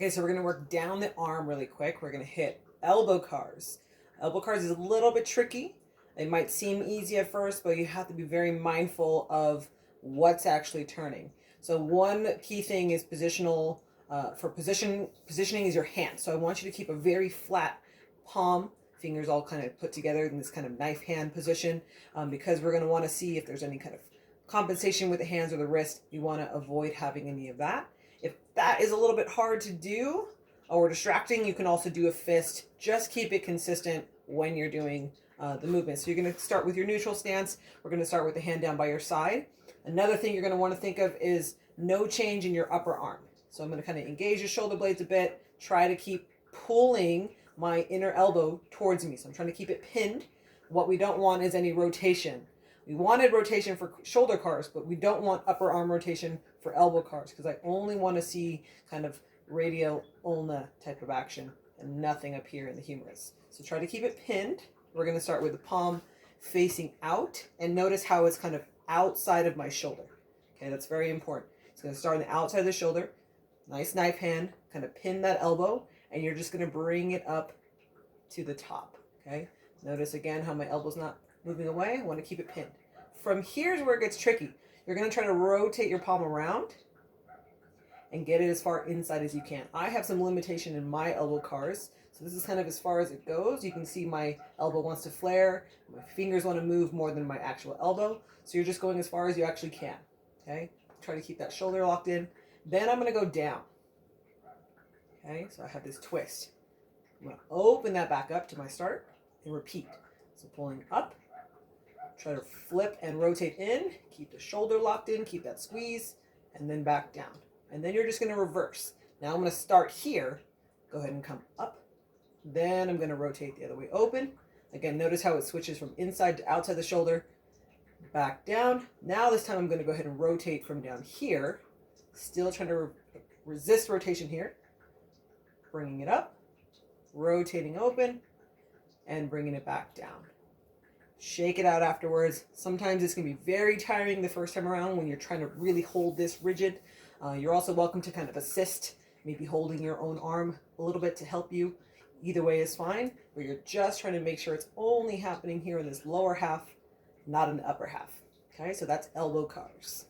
Okay, so we're going to work down the arm really quick. We're going to hit elbow cars. Elbow cars is a little bit tricky. It might seem easy at first, but you have to be very mindful of what's actually turning. So one key thing is positional. Positioning is your hand. So I want you to keep a very flat palm, fingers all kind of put together in this kind of knife hand position, because we're going to want to see if there's any kind of compensation with the hands or the wrist. You want to avoid having any of that. If that is a little bit hard to do or distracting, you can also do a fist. Just keep it consistent when you're doing the movement. So you're going to start with your neutral stance. We're going to start with the hand down by your side. Another thing you're going to want to think of is no change in your upper arm. So I'm going to kind of engage your shoulder blades a bit, try to keep pulling my inner elbow towards me. So I'm trying to keep it pinned. What we don't want is any rotation. We wanted rotation for shoulder cars, but we don't want upper arm rotation for elbow cars, because I only want to see kind of radioulnar type of action and nothing up here in the humerus. So try to keep it pinned. We're going to start with the palm facing out, and notice how it's kind of outside of my shoulder. Okay, that's very important. It's going to start on the outside of the shoulder. Nice knife hand, kind of pin that elbow, and you're just going to bring it up to the top. Okay, notice again how my elbow's not moving away. I want to keep it pinned. From here's where it gets tricky. You're going to try to rotate your palm around and get it as far inside as you can. I have some limitation in my elbow cars, so this is kind of as far as it goes. You can see my elbow wants to flare, my fingers want to move more than my actual elbow, so you're just going as far as you actually can. Okay, try to keep that shoulder locked in. Then I'm going to go down. Okay, so I have this twist. I'm going to open that back up to my start and repeat. So pulling up, try to flip and rotate in, keep the shoulder locked in, keep that squeeze, and then back down. And then you're just going to reverse. Now I'm going to start here, go ahead and come up, then I'm going to rotate the other way open. Again, notice how it switches from inside to outside the shoulder, back down. Now this time I'm going to go ahead and rotate from down here, still trying to resist rotation here, bringing it up, rotating open, and bringing it back down. Shake it out afterwards. Sometimes it's going to be very tiring the first time around when you're trying to really hold this rigid. You're also welcome to kind of assist, maybe holding your own arm a little bit to help you. Either way is fine, but you're just trying to make sure it's only happening here in this lower half, not in the upper half. Okay, so that's elbow cars.